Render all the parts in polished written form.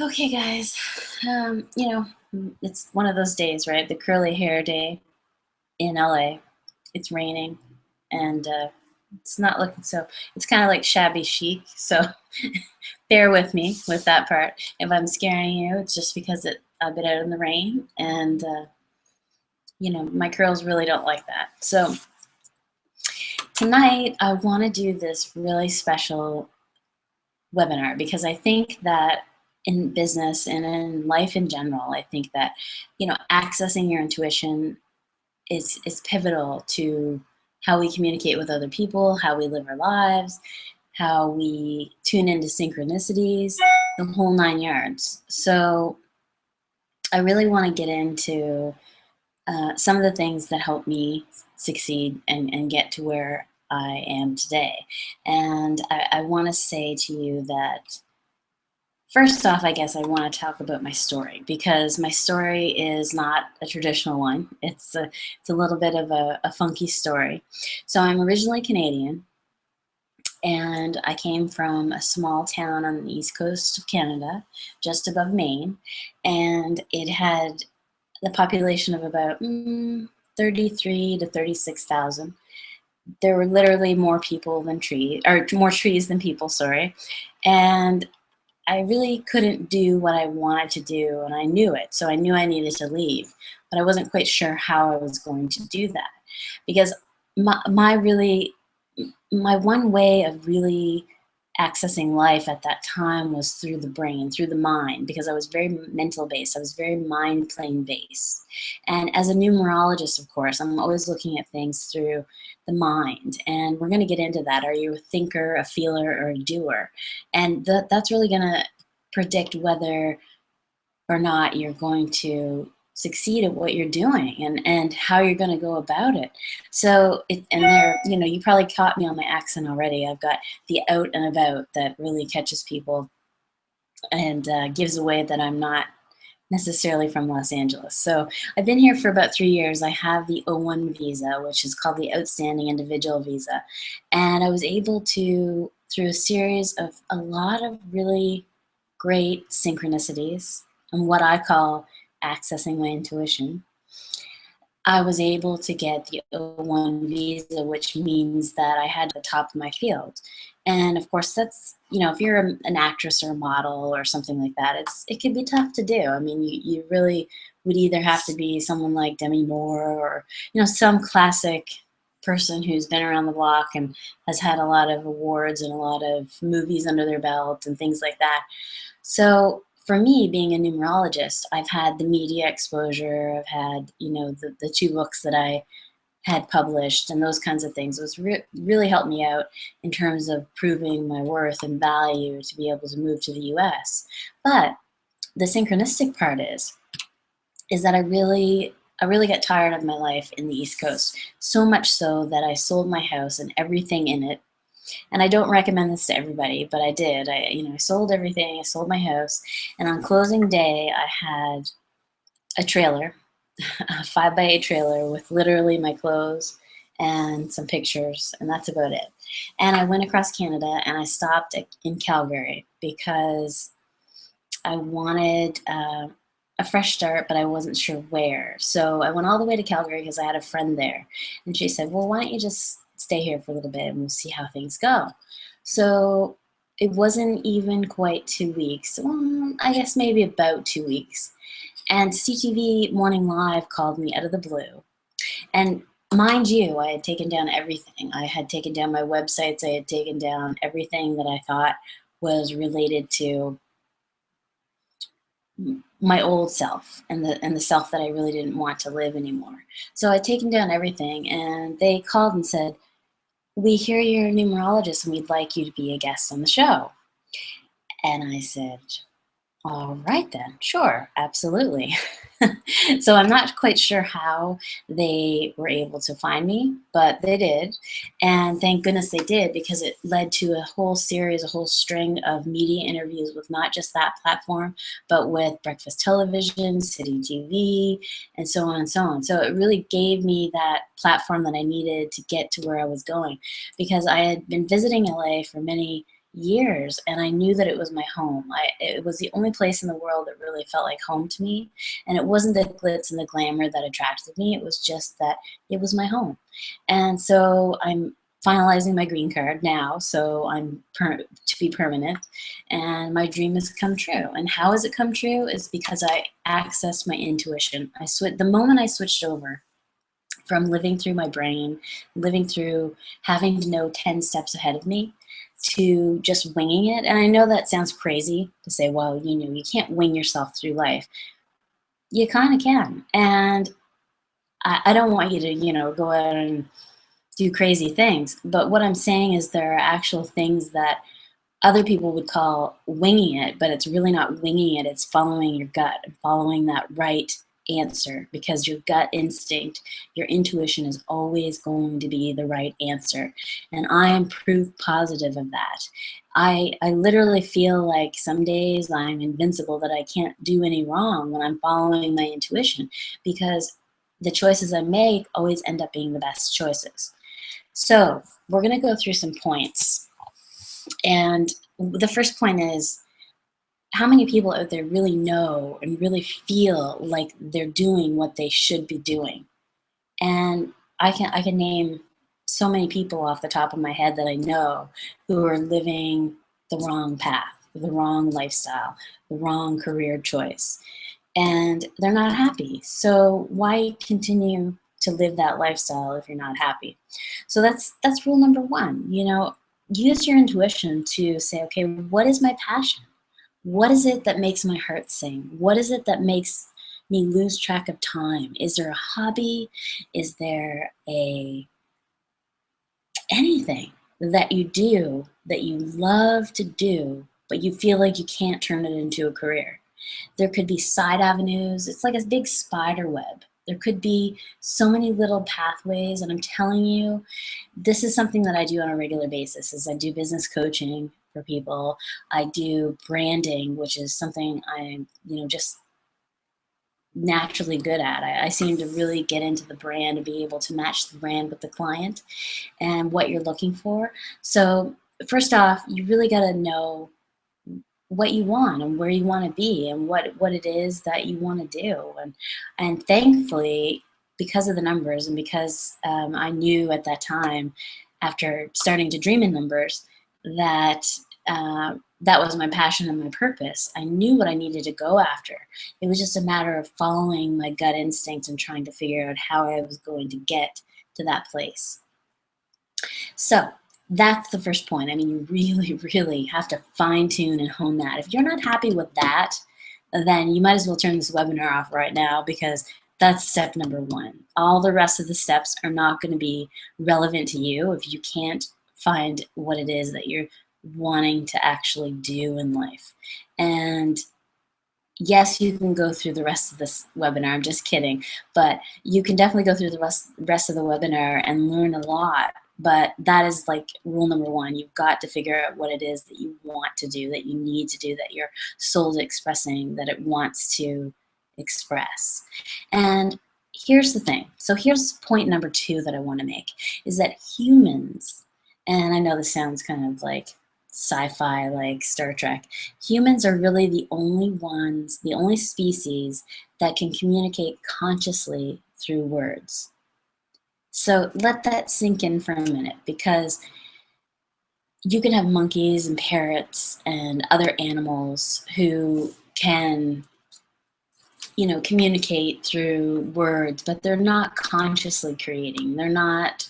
Okay, guys. It's one of those days, right? The curly hair day in LA. It's raining, and it's not looking so. It's kind of like shabby chic. So bear with me with that part. If I'm scaring you, it's just because I've been out in the rain, and my curls really don't like that. So tonight, I want to do this really special webinar because I think that in business and in life in general, I think that accessing your intuition is pivotal to how we communicate with other people, how we live our lives, how we tune into synchronicities, the whole nine yards. So I really want to get into some of the things that help me succeed and get to where I am today. And I want to say to you that first off, I guess I want to talk about my story because my story is not a traditional one. It's a little bit of a funky story. So I'm originally Canadian, and I came from a small town on the east coast of Canada, just above Maine, and it had the population of about 33 to 36,000. There were literally more people than trees, or more trees than people, sorry. And I really couldn't do what I wanted to do, and I knew it. So I knew I needed to leave, but I wasn't quite sure how I was going to do that because my one way of really accessing life at that time was through the brain, through the mind, because I was very mental based. I was very mind plane based. And as a numerologist, of course, I'm always looking at things through the mind. And we're going to get into that. Are you a thinker, a feeler, or a doer? And that's really going to predict whether or not you're going to succeed at what you're doing and how you're going to go about it. So and there, you probably caught me on my accent already. I've got the out and about that really catches people and gives away that I'm not necessarily from Los Angeles. So I've been here for about 3 years. I have the O1 visa, which is called the Outstanding Individual Visa. And I was able to, through a series of a lot of really great synchronicities and what I call accessing my intuition, I was able to get the O1 visa, which means that I had the top of my field. And of course, that's, if you're an actress or a model or something like that, it can be tough to do. I mean, you really would either have to be someone like Demi Moore or, some classic person who's been around the block and has had a lot of awards and a lot of movies under their belt and things like that. So for me, being a numerologist, I've had the media exposure. I've had, the two books that I had published and those kinds of things. It was really helped me out in terms of proving my worth and value to be able to move to the US. But the synchronistic part is that I really got tired of my life in the East Coast, so much so that I sold my house and everything in it. And I don't recommend this to everybody, but I did. I sold everything. I sold my house, and on closing day, I had a trailer, a 5x8 trailer with literally my clothes and some pictures, and that's about it. And I went across Canada, and I stopped in Calgary because I wanted a fresh start, but I wasn't sure where. So I went all the way to Calgary because I had a friend there. And she said, well, why don't you just stay here for a little bit and we'll see how things go. So it wasn't even quite 2 weeks. Well, I guess maybe about 2 weeks. And CTV Morning Live called me out of the blue. And mind you, I had taken down everything. I had taken down my websites. I had taken down everything that I thought was related to my old self and the self that I really didn't want to live anymore. So I'd taken down everything, and they called and said, we hear you're a numerologist and we'd like you to be a guest on the show. And I said, all right then, sure, absolutely. So I'm not quite sure how they were able to find me, but they did. And thank goodness they did, because it led to a whole series, a whole string of media interviews with not just that platform, but with Breakfast Television, City TV, and so on and so on. So it really gave me that platform that I needed to get to where I was going, because I had been visiting LA for many years, and I knew that it was my home. It was the only place in the world that really felt like home to me. And it wasn't the glitz and the glamour that attracted me. It was just that it was my home. And so I'm finalizing my green card now, so I'm to be permanent, and my dream has come true. And how has it come true? Is because I accessed my intuition. The moment I switched over from living through my brain, living through having to know 10 steps ahead of me, to just winging it. And I know that sounds crazy to say, well, you can't wing yourself through life. You kind of can. And I don't want you to, go out and do crazy things. But what I'm saying is there are actual things that other people would call winging it, but it's really not winging it. It's following your gut and following that right answer, because your gut instinct, your intuition is always going to be the right answer. And I am proof positive of that. I literally feel like some days I'm invincible, that I can't do any wrong when I'm following my intuition, because the choices I make always end up being the best choices. So we're going to go through some points. And the first point is, how many people out there really know and really feel like they're doing what they should be doing? And I can name so many people off the top of my head that I know who are living the wrong path, the wrong lifestyle, the wrong career choice, and they're not happy. So why continue to live that lifestyle if you're not happy? So that's rule number one. Use your intuition to say, okay, what is my passion? What is it that makes my heart sing? What is it that makes me lose track of time? Is there a hobby? Is there anything that you do that you love to do, but you feel like you can't turn it into a career? There could be side avenues. It's like a big spider web. There could be so many little pathways, and I'm telling you, this is something that I do on a regular basis. Is I do business coaching for people. I do branding, which is something I'm, just naturally good at. I seem to really get into the brand and be able to match the brand with the client and what you're looking for. So first off, you really got to know what you want and where you want to be and what it is that you want to do. And thankfully, because of the numbers and because I knew at that time, after starting to dream in numbers, that that was my passion and my purpose. I knew what I needed to go after. It was just a matter of following my gut instinct and trying to figure out how I was going to get to that place. So that's the first point. I mean, you really, really have to fine tune and hone that. If you're not happy with that, then you might as well turn this webinar off right now, because that's step number one. All the rest of the steps are not going to be relevant to you if you can't find what it is that you're wanting to actually do in life. And yes, you can go through the rest of this webinar. I'm just kidding. But you can definitely go through the rest of the webinar and learn a lot. But that is like rule number one. You've got to figure out what it is that you want to do, that you need to do, that your soul's expressing, that it wants to express. And here's the thing. So here's point number two that I want to make, is that humans, and I know this sounds kind of like sci-fi, like Star Trek, humans are really the only species that can communicate consciously through words. So let that sink in for a minute, because you can have monkeys and parrots and other animals who can, communicate through words, but they're not consciously creating. They're not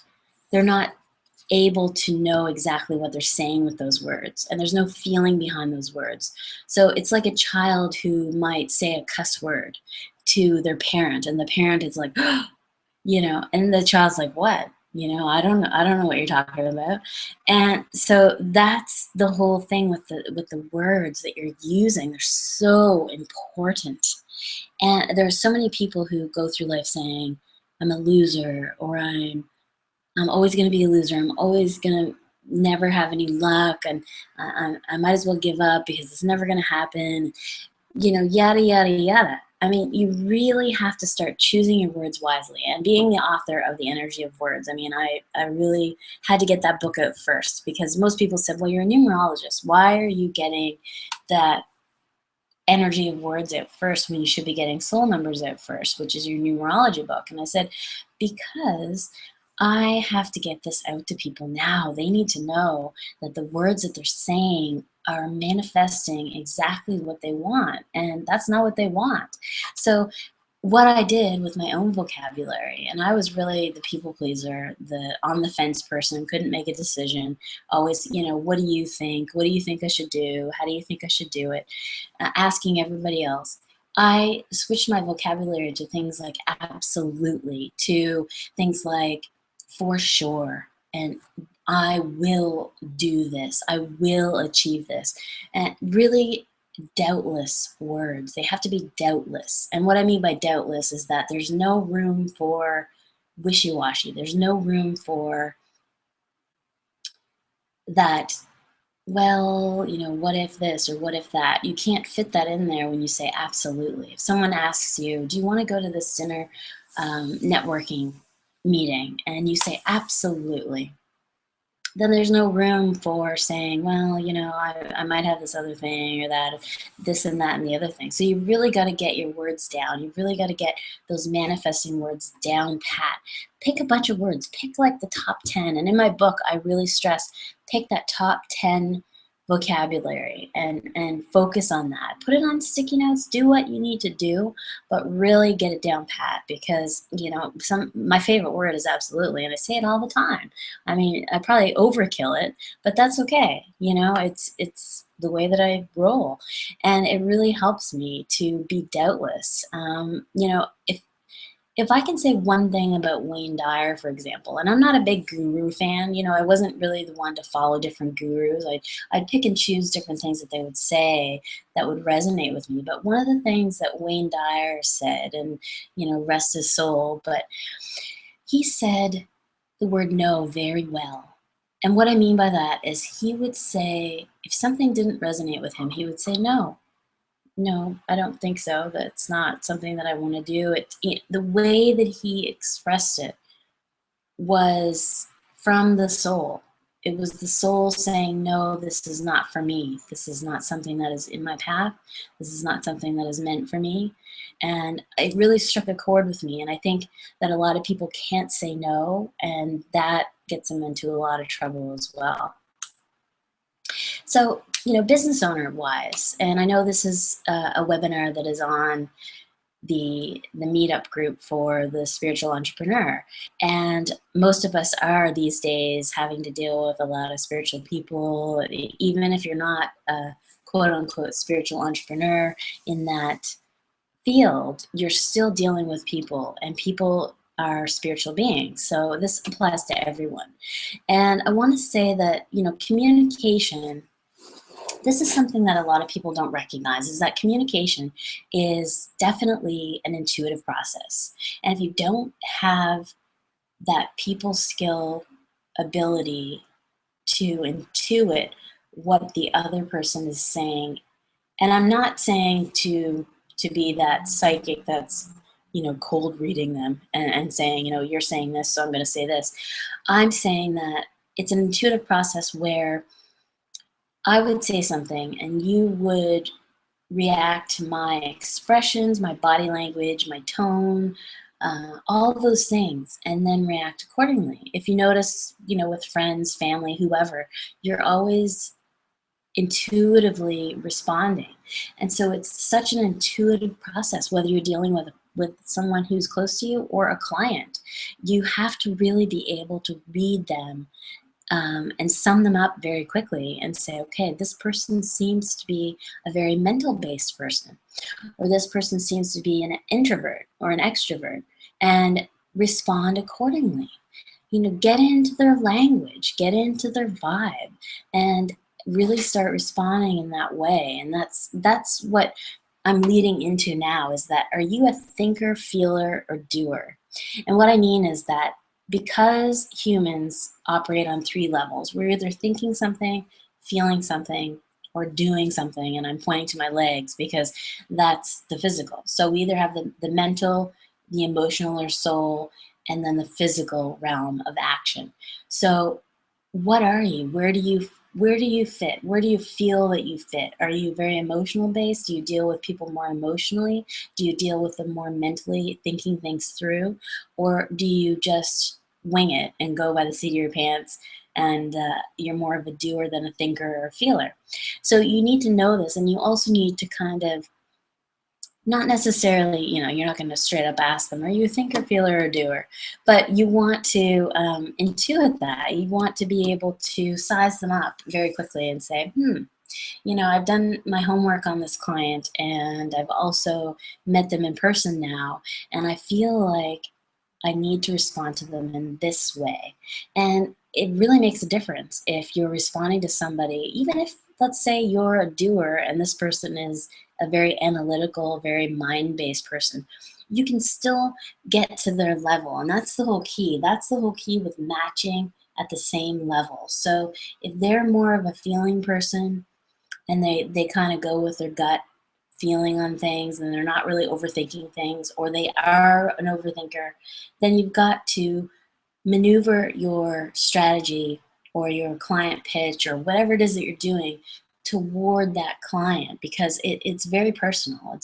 able to know exactly what they're saying with those words, and there's no feeling behind those words. So it's like a child who might say a cuss word to their parent, and the parent is like, and the child's like, what? I don't know what you're talking about. And so that's the whole thing with the words that you're using. They're so important. And there are so many people who go through life saying, I'm a loser, or I'm always going to be a loser. I'm always going to never have any luck, and I might as well give up because it's never going to happen. Yada, yada, yada. I mean, you really have to start choosing your words wisely. And being the author of The Energy of Words, I mean, I really had to get that book out first, because most people said, well, you're a numerologist. Why are you getting that Energy of Words out first when you should be getting Soul Numbers out first, which is your numerology book? And I said, because I have to get this out to people now. They need to know that the words that they're saying are manifesting exactly what they want, and that's not what they want. So what I did with my own vocabulary, and I was really the people pleaser, the on the fence person, couldn't make a decision, always, what do you think? What do you think I should do? How do you think I should do it? Asking everybody else. I switched my vocabulary to things like absolutely, to things like for sure, and I will do this, I will achieve this, and really doubtless words. They have to be doubtless. And what I mean by doubtless is that there's no room for wishy-washy. There's no room for that, well, what if this or what if that? You can't fit that in there when you say absolutely. If someone asks you, do you want to go to this dinner networking meeting? And you say absolutely, then there's no room for saying, well, I might have this other thing or that, this and that and the other thing. So you really got to get your words down. You really got to get those manifesting words down pat. Pick a bunch of words. Pick like the top 10. And in my book, I really stress, pick that top 10 vocabulary and focus on that. Put it on sticky notes, do what you need to do, but really get it down pat, because my favorite word is absolutely, and I say it all the time. I mean, I probably overkill it, but that's okay. It's the way that I roll, and it really helps me to be doubtless. If I can say one thing about Wayne Dyer, for example, and I'm not a big guru fan, I wasn't really the one to follow different gurus. I'd pick and choose different things that they would say that would resonate with me. But one of the things that Wayne Dyer said, and, rest his soul, but he said the word no very well. And what I mean by that is, he would say, if something didn't resonate with him, he would say no. No, I don't think so. That's not something that I want to do. The way that he expressed it was from the soul. It was the soul saying, no, this is not for me. This is not something that is in my path. This is not something that is meant for me. And it really struck a chord with me. And I think that a lot of people can't say no, and that gets them into a lot of trouble as well. So, business owner wise, and I know this is a webinar that is on the meetup group for the spiritual entrepreneur. And most of us are these days having to deal with a lot of spiritual people, even if you're not a quote unquote spiritual entrepreneur in that field, you're still dealing with people, and people are spiritual beings. So this applies to everyone. And I want to say that, communication, this is something that a lot of people don't recognize, is that communication is definitely an intuitive process. And if you don't have that people skill ability to intuit what the other person is saying, and I'm not saying to be that psychic that's, cold reading them and saying, you're saying this, so I'm going to say this. I'm saying that it's an intuitive process where I would say something and you would react to my expressions, my body language, my tone, all of those things, and then react accordingly. If you notice, with friends, family, whoever, you're always intuitively responding. And so it's such an intuitive process, whether you're dealing with someone who's close to you or a client. You have to really be able to read them and sum them up very quickly and say, okay, this person seems to be a very mental-based person, or this person seems to be an introvert or an extrovert, and respond accordingly. Get into their language, get into their vibe, and really start responding in that way. And that's what I'm leading into now, is that, are you a thinker, feeler, or doer? And what I mean is that because humans operate on 3 levels, we're either thinking something, feeling something, or doing something and I'm pointing to my legs because that's the physical. So we either have the mental, the emotional or soul, and then the physical realm of action. So what are you? Where do you fit? Where do you feel that you fit? Are you very emotional based? Do you deal with people more emotionally? Do you deal with them more mentally, thinking things through? Or do you just wing it and go by the seat of your pants and you're more of a doer than a thinker or a feeler? So you need to know this, and you also need to kind of not necessarily, you're not going to straight up ask them, are you a thinker, feeler, or doer? But you want to intuit that. You want to be able to size them up very quickly and say, I've done my homework on this client and I've also met them in person now, and I feel like I need to respond to them in this way. And it really makes a difference if you're responding to somebody, even if, let's say, you're a doer and this person is a very analytical, very mind based person. You can still get to their level. And that's the whole key. That's the whole key with matching at the same level. So if they're more of a feeling person, and they kind of go with their gut feeling on things and they're not really overthinking things, or they are an overthinker, then you've got to maneuver your strategy or your client pitch or whatever it is that you're doing toward that client, because it's very personal.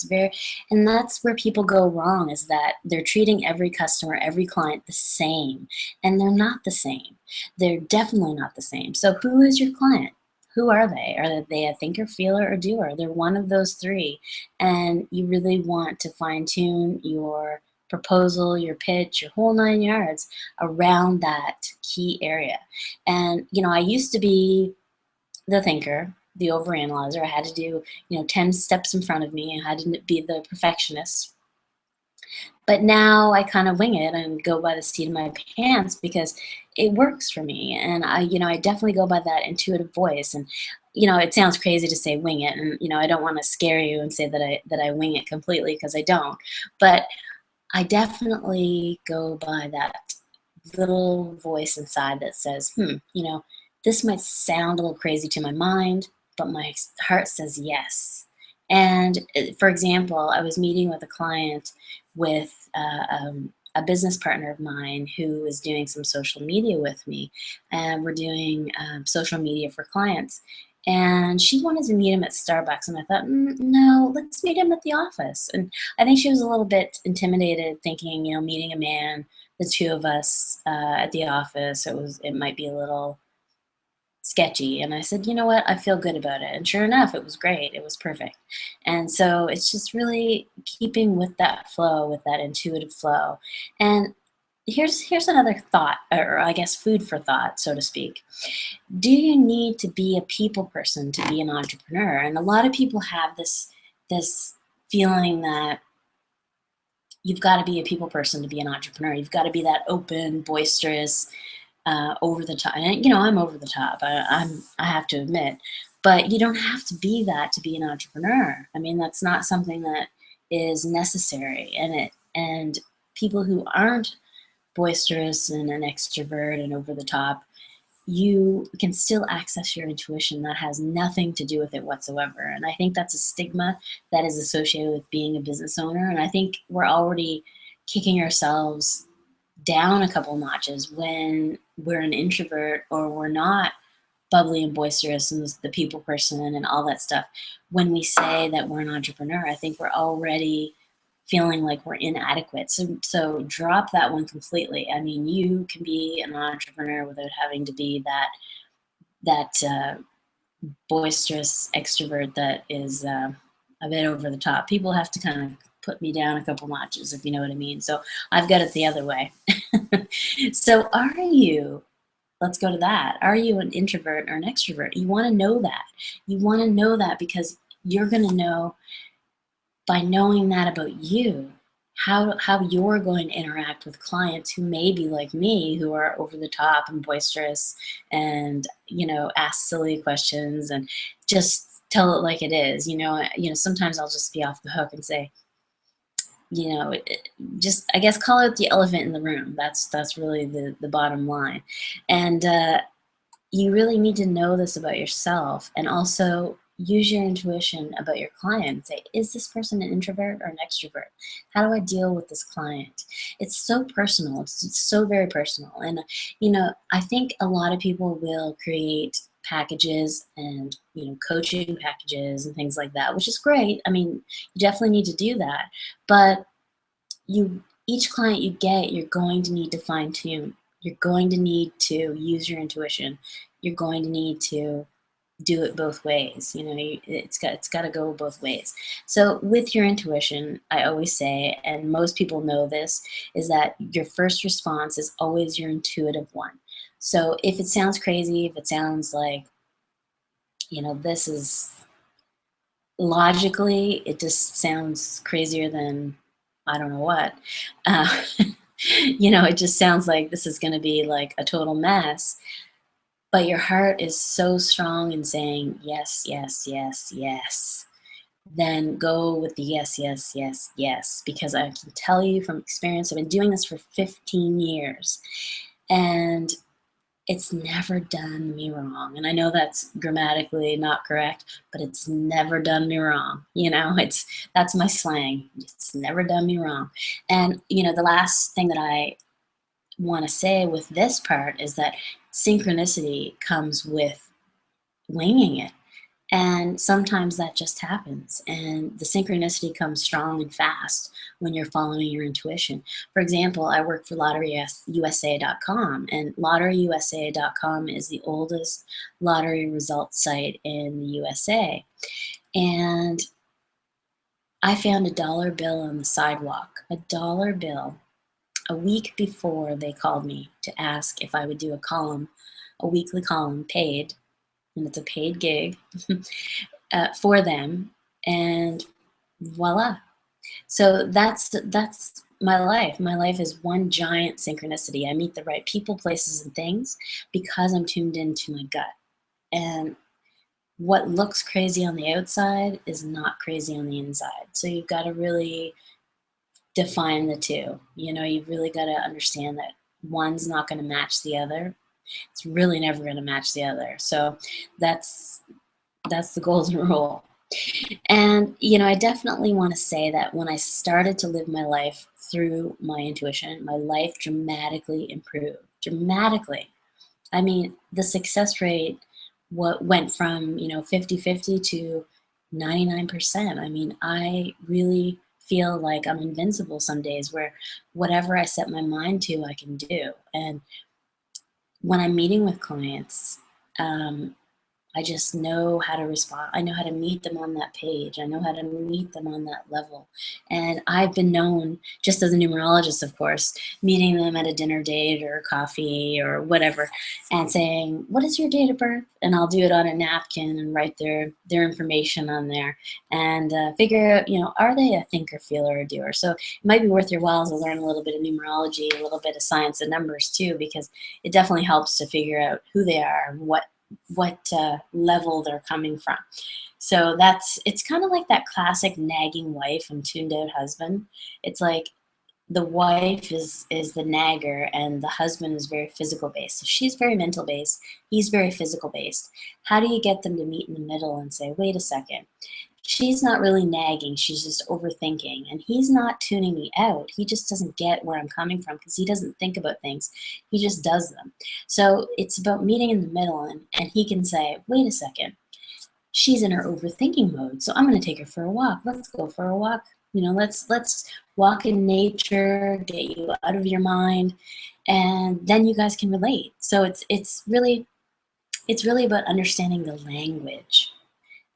And that's where people go wrong, is that they're treating every customer, every client the same, and they're not the same. They're definitely not the same. So who is your client? Who are they? Are they a thinker, feeler, or doer? They're one of those three. And you really want to fine tune your proposal, your pitch, your whole 9 yards around that key area. And, I used to be the thinker, the overanalyzer. I had to do, 10 steps in front of me. I had to be the perfectionist. But now I kind of wing it and go by the seat of my pants because it works for me. And I definitely go by that intuitive voice. And, it sounds crazy to say wing it. And, I don't want to scare you and say that I wing it completely, because I don't. But I definitely go by that little voice inside that says, this might sound a little crazy to my mind, but my heart says yes. And for example, I was meeting with a client with a business partner of mine who is doing some social media with me, and we're doing social media for clients. And she wanted to meet him at Starbucks, and I thought, no, let's meet him at the office. And I think she was a little bit intimidated, thinking, meeting a man, the two of us at the office, it might be a little sketchy. And I said, you know what, I feel good about it. And sure enough, it was great. It was perfect. And so it's just really keeping with that flow, with that intuitive flow. And here's another thought, or I guess food for thought, so to speak. Do you need to be a people person to be an entrepreneur? And a lot of people have this feeling that you've got to be a people person to be an entrepreneur. You've got to be that open, boisterous, over the top. And I'm over the top. I have to admit, but you don't have to be that to be an entrepreneur. I mean, that's not something that is necessary. And people who aren't boisterous and an extrovert and over the top, you can still access your intuition. That has nothing to do with it whatsoever. And I think that's a stigma that is associated with being a business owner. And I think we're already kicking ourselves down a couple notches when we're an introvert or we're not bubbly and boisterous and the people person and all that stuff. When we say that we're an entrepreneur, I think we're already feeling like we're inadequate. So drop that one completely. I mean, you can be an entrepreneur without having to be that boisterous extrovert that is a bit over the top. People have to kind of put me down a couple notches, if you know what I mean. So I've got it the other way. So let's go to that. Are you an introvert or an extrovert? You want to know that. You want to know that because you're going to know, by knowing that about you, how you're going to interact with clients who may be like me, who are over the top and boisterous and, ask silly questions and just tell it like it is. Sometimes I'll just be off the hook and say, just, I guess, call out the elephant in the room. That's really the bottom line. And you really need to know this about yourself. And also, use your intuition about your client and say, is this person an introvert or an extrovert? How do I deal with this client? It's so personal. It's so very personal. And, I think a lot of people will create packages and, coaching packages and things like that, which is great. I mean, you definitely need to do that. But each client you get, you're going to need to fine tune. You're going to need to use your intuition. You're going to need to do it both ways. It's got to go both ways. So with your intuition, I always say, and most people know this, is that your first response is always your intuitive one. So if it sounds crazy, if it sounds like, this is logically, it just sounds crazier than I don't know what. Uh, it just sounds like this is going to be like a total mess. But your heart is so strong in saying yes, yes, yes, yes. Then go with the yes, yes, yes, yes. Because I can tell you from experience, I've been doing this for 15 years. And it's never done me wrong. And I know that's grammatically not correct, but it's never done me wrong. That's my slang. It's never done me wrong. And, the last thing that I want to say with this part is that synchronicity comes with winging it. And sometimes that just happens. And the synchronicity comes strong and fast when you're following your intuition. For example, I work for LotteryUSA.com, and LotteryUSA.com is the oldest lottery results site in the USA. And I found a dollar bill on the sidewalk, a dollar bill, a week before they called me to ask if I would do a weekly column paid, and it's a paid gig for them, and voila. So that's my life. My life is one giant synchronicity. I meet the right people, places, and things because I'm tuned into my gut. And what looks crazy on the outside is not crazy on the inside. So you've got to really define the two. You've really got to understand that one's not going to match the other. It's really never going to match the other. So that's the golden rule. And, I definitely want to say that when I started to live my life through my intuition, my life dramatically improved. Dramatically. I mean, the success rate went from, 50-50 to 99%. I mean, I really feel like I'm invincible some days where whatever I set my mind to, I can do. And when I'm meeting with clients, I just know how to respond. I know how to meet them on that page. I know how to meet them on that level. And I've been known, just as a numerologist, of course, meeting them at a dinner date or coffee or whatever and saying, what is your date of birth? And I'll do it on a napkin and write their information on there and figure out, are they a thinker, feeler, or doer? So it might be worth your while to learn a little bit of numerology, a little bit of science and numbers too, because it definitely helps to figure out who they are and what level they're coming from. So it's kind of like that classic nagging wife and tuned out husband. It's like the wife is the nagger and the husband is very physical based. So she's very mental based, he's very physical based. How do you get them to meet in the middle and say, wait a second, she's not really nagging, she's just overthinking, and he's not tuning me out. He just doesn't get where I'm coming from because he doesn't think about things, he just does them. So it's about meeting in the middle, and he can say, wait a second, she's in her overthinking mode, so I'm going to take her for a walk. Let's go for a walk. Let's walk in nature, get you out of your mind, and then you guys can relate. So it's really about understanding the language.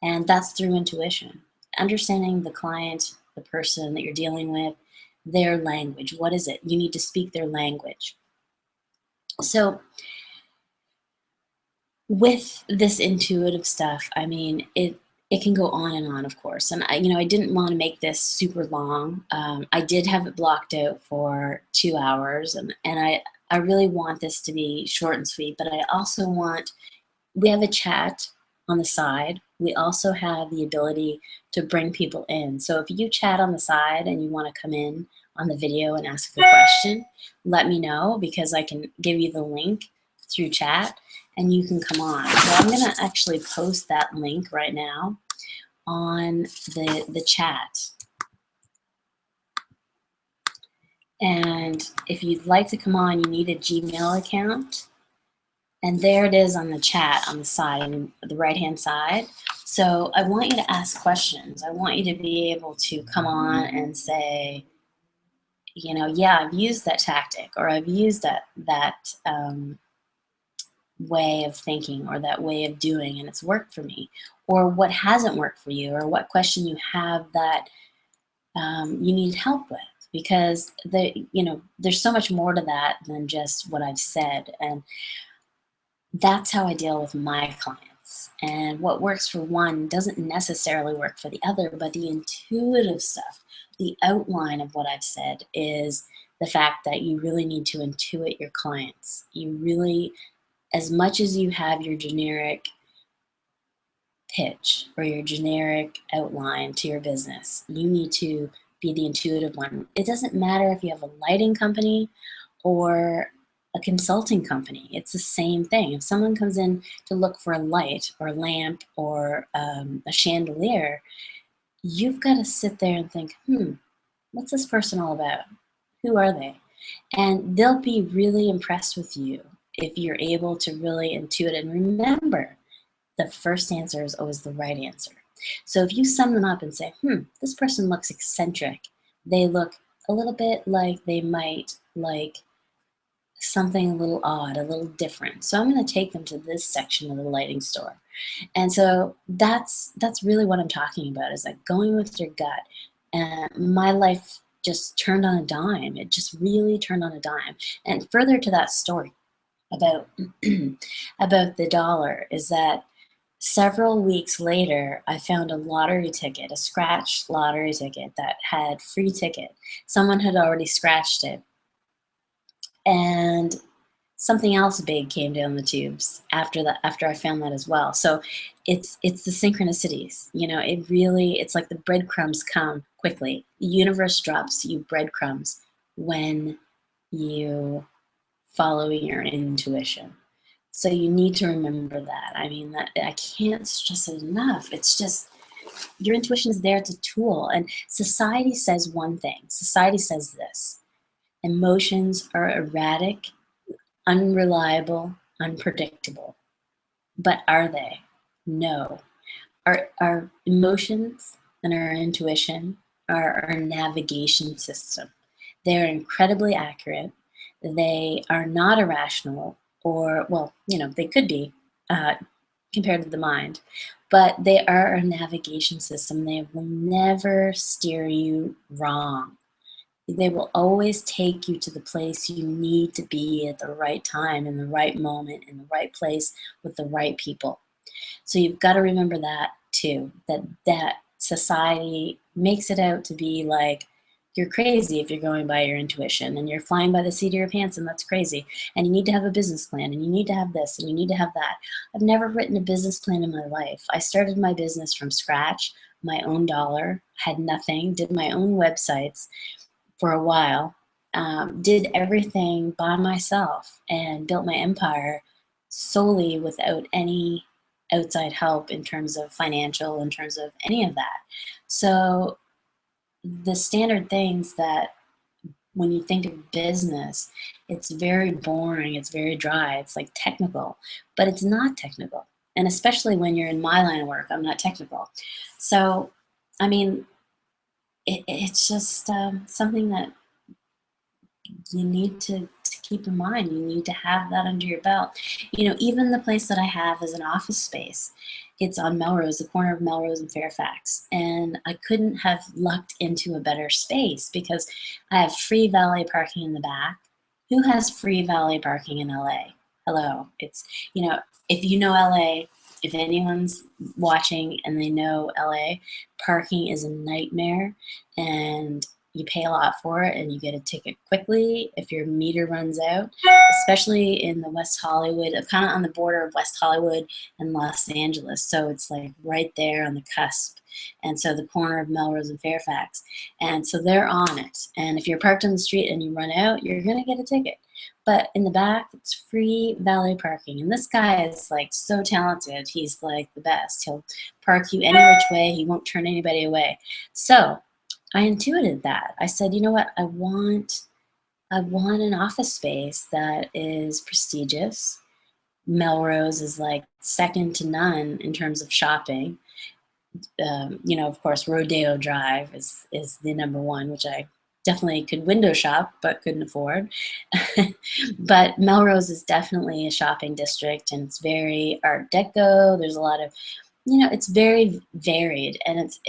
And that's through intuition. Understanding the client, the person that you're dealing with, their language. What is it? You need to speak their language. So with this intuitive stuff, I mean, it can go on and on, of course. And I didn't want to make this super long. I did have it blocked out for 2 hours, and I really want this to be short and sweet, but I also we have a chat on the side. We also have the ability to bring people in. So if you chat on the side and you want to come in on the video and ask a question, let me know because I can give you the link through chat, and you can come on. So I'm going to actually post that link right now on the chat. And if you'd like to come on, you need a Gmail account. And there it is on the chat on the side, on the right-hand side. So I want you to ask questions. I want you to be able to come on and say, you know, yeah, I've used that tactic, or I've used that way of thinking, or that way of doing, and it's worked for me. Or what hasn't worked for you, or what question you have that you need help with. Because there's so much more to that than just what I've said. And that's how I deal with my clients. And what works for one doesn't necessarily work for the other, but the intuitive stuff, the outline of what I've said, is the fact that you really need to intuit your clients. You really, as much as you have your generic pitch or your generic outline to your business, you need to be the intuitive one. It doesn't matter if you have a lighting company or a consulting company. It's the same thing. If someone comes in to look for a light or a lamp or a chandelier, you've got to sit there and think, what's this person all about? Who are they? And they'll be really impressed with you if you're able to really intuit. And remember, the first answer is always the right answer. So if you sum them up and say, this person looks eccentric, they look a little bit like they might like something a little odd, a little different. So I'm going to take them to this section of the lighting store. And so that's really what I'm talking about, is like going with your gut. And my life just turned on a dime. It just really turned on a dime. And further to that story about about the dollar is that several weeks later, I found a lottery ticket, a scratch lottery ticket that had free ticket. Someone had already scratched it. And something else big came down the tubes after I found that as well. So it's the synchronicities. It's like the breadcrumbs come quickly. The universe drops you breadcrumbs when you follow your intuition. So you need to remember that. I mean, that I can't stress it enough. It's just, your intuition is there. It's a tool. And society says one thing. Society says this: emotions are erratic, unreliable, unpredictable. But are they? No. Our emotions and our intuition are our navigation system. They're incredibly accurate. They are not irrational, or, well, they could be compared to the mind, but they are our navigation system. They will never steer you wrong. They will always take you to the place you need to be at the right time, in the right moment, in the right place, with the right people. So you've got to remember that too, that society makes it out to be like you're crazy if you're going by your intuition, and you're flying by the seat of your pants, and that's crazy. And you need to have a business plan, and you need to have this, and you need to have that. I've never written a business plan in my life. I started my business from scratch, my own dollar, had nothing, did my own websites for a while, did everything by myself, and built my empire solely without any outside help in terms of financial, in terms of any of that. So the standard things that, when you think of business, it's very boring, it's very dry, it's like technical, but it's not technical. And especially when you're in my line of work, I'm not technical. So, I mean, it's just something that you need to keep in mind. You need to have that under your belt. Even the place that I have is an office space. It's on Melrose, the corner of Melrose and Fairfax. And I couldn't have lucked into a better space because I have free valet parking in the back. Who has free valet parking in LA? Hello. It's, if you know LA, if anyone's watching and they know LA, parking is a nightmare. And you pay a lot for it and you get a ticket quickly if your meter runs out, especially in the West Hollywood, kind of on the border of West Hollywood and Los Angeles. So it's like right there on the cusp. And so the corner of Melrose and Fairfax. And so they're on it. And if you're parked on the street and you run out, you're going to get a ticket. But in the back, it's free valet parking. And this guy is like so talented. He's like the best. He'll park you any which way. He won't turn anybody away. So I intuited that. I said, you know what? I want an office space that is prestigious. Melrose is like second to none in terms of shopping. You know, of course, Rodeo Drive is the number one, which I definitely could window shop, but couldn't afford. But Melrose is definitely a shopping district, and it's very Art Deco. There's a lot of, you know, it's very varied, and it's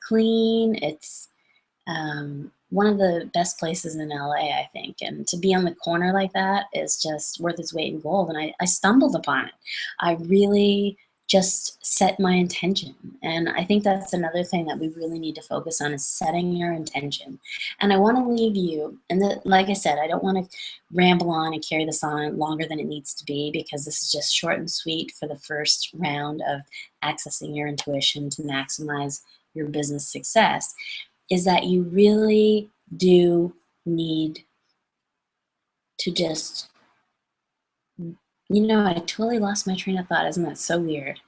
clean. It's one of the best places in LA, I think. And to be on the corner like that is just worth its weight in gold. And I stumbled upon it. I really just set my intention. And I think that's another thing that we really need to focus on is setting your intention. And I want to leave you, and like I said, I don't want to ramble on and carry this on longer than it needs to be, because this is just short and sweet for the first round of accessing your intuition to maximize your business success, is that you really do need to just, you know, I totally lost my train of thought. Isn't that so weird?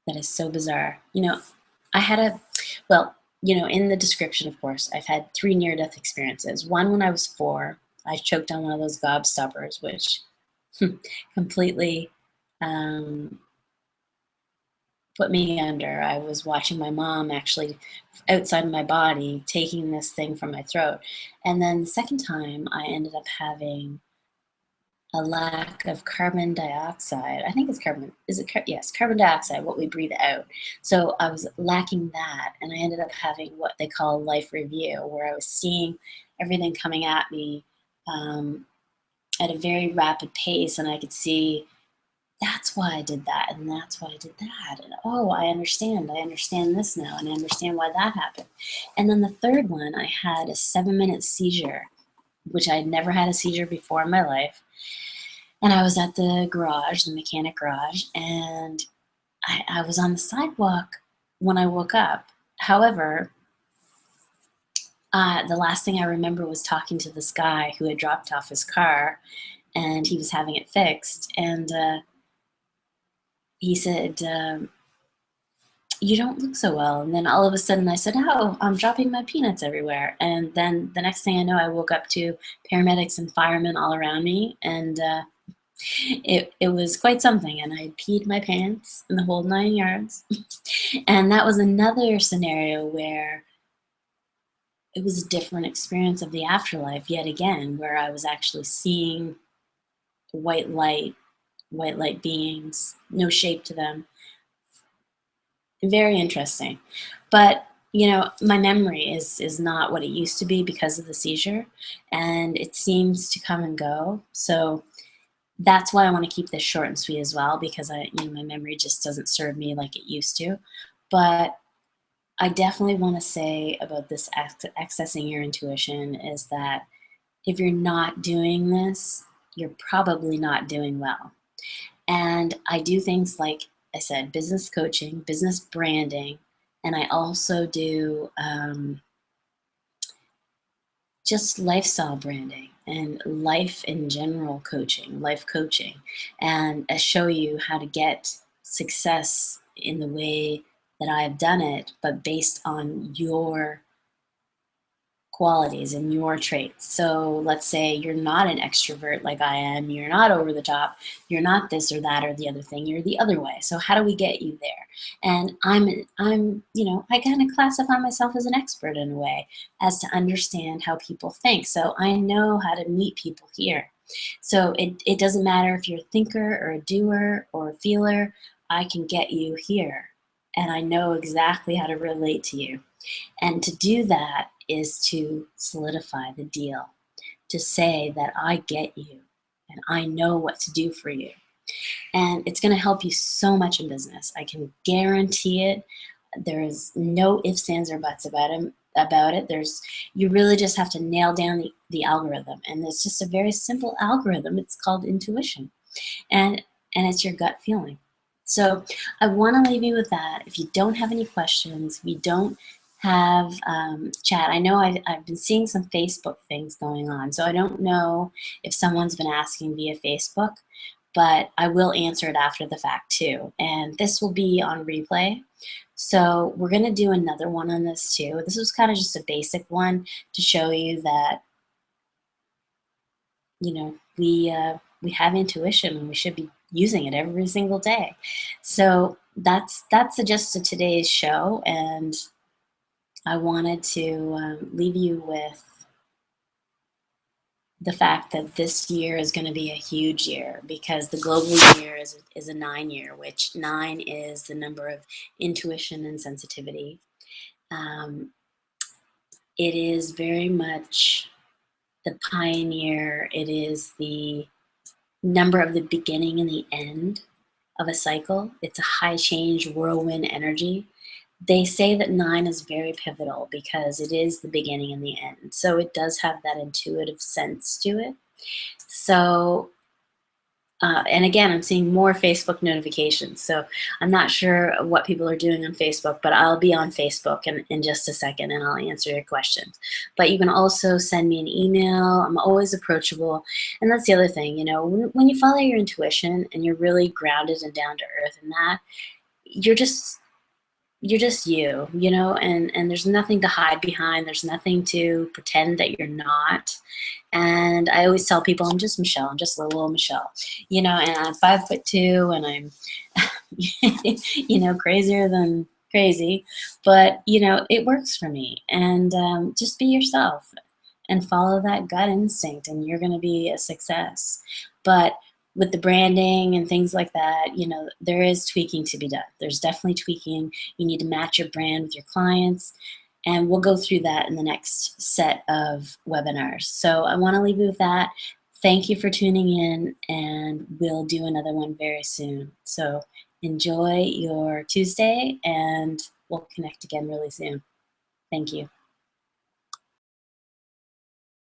That is so bizarre. You know, well, you know, in the description, of course, I've had 3 near-death experiences. One when I was 4, I choked on one of those gobstoppers, which completely put me under. I was watching my mom actually outside my body taking this thing from my throat. And then the second time I ended up having a lack of carbon dioxide. I think it's yes, carbon dioxide, what we breathe out. So I was lacking that, and I ended up having what they call a life review, where I was seeing everything coming at me at a very rapid pace, and I could see that's why I did that, and that's why I did that, and oh, I understand this now, and I understand why that happened. And then the third one, I had a 7-minute seizure, which I had never had a seizure before in my life. And I was at the garage, the mechanic garage, and I was on the sidewalk when I woke up. However, the last thing I remember was talking to this guy who had dropped off his car, and he was having it fixed. And he said, you don't look so well. And then all of a sudden I said, oh, I'm dropping my peanuts everywhere. And then the next thing I know, I woke up to paramedics and firemen all around me. And it was quite something. And I peed my pants in the whole 9 yards. And that was another scenario where it was a different experience of the afterlife yet again, where I was actually seeing white light beings, no shape to them. Very interesting. But, you know, my memory is not what it used to be because of the seizure, and it seems to come and go. So that's why I want to keep this short and sweet as well, because my memory just doesn't serve me like it used to. But I definitely want to say about this accessing your intuition is that if you're not doing this, you're probably not doing well. And I do things like I said, business coaching, business branding, and I also do just lifestyle branding and life in general coaching, life coaching, and I show you how to get success in the way that I've done it, but based on your qualities and your traits. So let's say you're not an extrovert like I am, you're not over the top, you're not this or that or the other thing, you're the other way. So how do we get you there? And I'm I kind of classify myself as an expert in a way, as to understand how people think. So I know how to meet people here. So it doesn't matter if you're a thinker or a doer or a feeler, I can get you here. And I know exactly how to relate to you. And to do that is to solidify the deal, to say that I get you and I know what to do for you. And it's going to help you so much in business. I can guarantee it. There's no ifs, ands, or buts about it. You really just have to nail down the algorithm, and it's just a very simple algorithm. It's called intuition, and it's your gut feeling. So I want to leave you with that. If you don't have any questions, if you don't have chat, I know I've been seeing some Facebook things going on, so I don't know if someone's been asking via Facebook, but I will answer it after the fact too. And this will be on replay. So we're going to do another one on this too. This was kind of just a basic one to show you that, you know, we have intuition and we should be using it every single day. So that's the gist of today's show, and I wanted to leave you with the fact that this year is going to be a huge year because the global year is a 9 year, which 9 is the number of intuition and sensitivity. Um, it is very much the pioneer. It is the number of the beginning and the end of a cycle. It's a high change whirlwind energy. They say that 9 is very pivotal because it is the beginning and the end. So it does have that intuitive sense to it. So, and again, I'm seeing more Facebook notifications. So I'm not sure what people are doing on Facebook, but I'll be on Facebook in just a second and I'll answer your questions. But you can also send me an email. I'm always approachable. And that's the other thing, you know, when you follow your intuition and you're really grounded and down to earth in that, you're just you know, and there's nothing to hide behind. There's nothing to pretend that you're not. And I always tell people, I'm just Michelle. I'm just little Michelle, you know, and I'm 5'2", and I'm, you know, crazier than crazy, but you know, it works for me. And just be yourself and follow that gut instinct, and you're going to be a success. But with the branding and things like that, you know, there is tweaking to be done. There's definitely tweaking. You need to match your brand with your clients. And we'll go through that in the next set of webinars. So I want to leave you with that. Thank you for tuning in, and we'll do another one very soon. So enjoy your Tuesday, and we'll connect again really soon. Thank you.